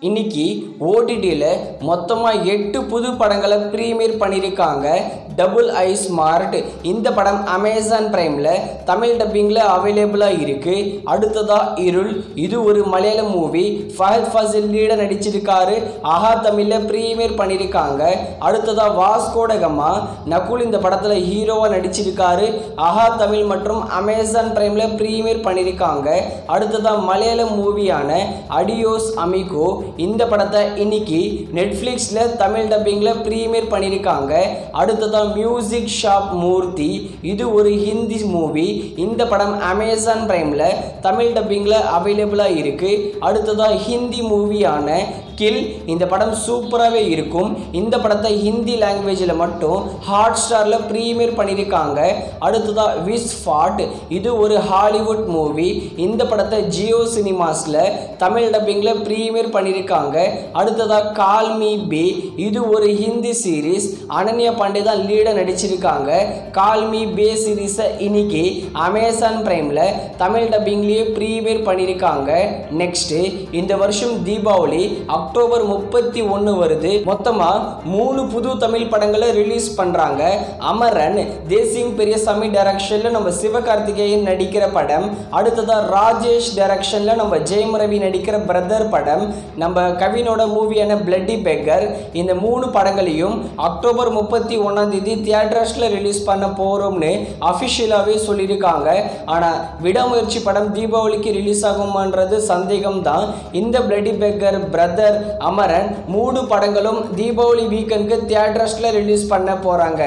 இன்னைக்கு ஓடிடியில் மொத்தமாக 8 புது படங்களை ப்ரீமியர் பண்ணியிருக்காங்க. டபுள் ஐ ஸ்மார்ட் இந்த படம் அமேசான் பிரைமில் தமிழ் டப்பிங்கில் அவைலபிளாக இருக்குது. அடுத்ததாக இருள், இது ஒரு மலையாள மூவி. ஃபஹத் ஃபாசில் லீட நடிச்சிருக்காரு. ஆஹா தமிழில் ப்ரீமியர் பண்ணியிருக்காங்க. அடுத்ததாக வாஸ்கோடகமா நகுல் இந்த படத்தில் ஹீரோவாக நடிச்சிருக்காரு. ஆஹா தமிழ் மற்றும் அமேசான் பிரைமில் ப்ரீமியர் பண்ணியிருக்காங்க. அடுத்ததாக மலையாள மூவியான அடியோஸ் அமிகோ இந்த படத்தை இன்னைக்கு நெட்ஃப்ளிக்ஸில் தமிழ் டப்பிங்கில் ப்ரீமியர் பண்ணியிருக்காங்க. அடுத்ததாக மியூசிக் ஷாப் மூர்த்தி, இது ஒரு ஹிந்தி மூவி. இந்த படம் அமேசான் பிரைமில் தமிழ் டப்பிங்கில் அவைலபிளாக இருக்குது. அடுத்ததாக ஹிந்தி மூவியான கில் இந்த படம் சூப்பராகவே இருக்கும். இந்த படத்தை ஹிந்தி லாங்குவேஜில் மட்டும் ஹாட் ஸ்டாரில் ப்ரீமியர் பண்ணியிருக்காங்க. அடுத்ததாக விஷ் ஃபாட், இது ஒரு ஹாலிவுட் மூவி. இந்த படத்தை ஜியோ சினிமாஸில் தமிழ் டப்பிங்கில் ப்ரீமியர் பண்ணியிருக்காங்க. அடுத்ததாக கால் மீ பே, இது ஒரு ஹிந்தி சீரீஸ். அனன்யா பாண்டே தான் லீட நடிச்சிருக்காங்க. கால் மீ பே சீரீஸை இன்னைக்கு அமேசான் பிரைமில் தமிழ் டப்பிங்லேயே ப்ரீமியர் பண்ணியிருக்காங்க. நெக்ஸ்ட்டு இந்த வருஷம் தீபாவளி அக்டோபர் 31 வருது. மொத்தமாக 3 புது தமிழ் படங்களை ரிலீஸ் பண்ணுறாங்க. அமரன் தேசிங் பெரியசாமி டைரக்ஷனில் நம்ம சிவகார்த்திகேயன் நடிக்கிற படம். அடுத்ததாக ராஜேஷ் டைரக்ஷனில் நம்ம ஜெயம் ரவி நடிக்கிற பிரதர் படம். நம்ம கவினோட மூவியான பிளட்டி பெக்கர். இந்த 3 படங்களையும் அக்டோபர் 31 தியேட்டர்ஸில் ரிலீஸ் பண்ண போகிறோம்னு அஃபிஷியலாகவே சொல்லியிருக்காங்க. ஆனால் விடாமுயற்சி படம் தீபாவளிக்கு ரிலீஸ் ஆகுமான்றது சந்தேகம் தான். இந்த பிளட்டி பெக்கர், பிரதர், அமரன் 3 படங்களும் தீபாவளி வீக்கெண்டுக்கு தியேட்டர்ஸில் ரிலீஸ் பண்ண போகிறாங்க.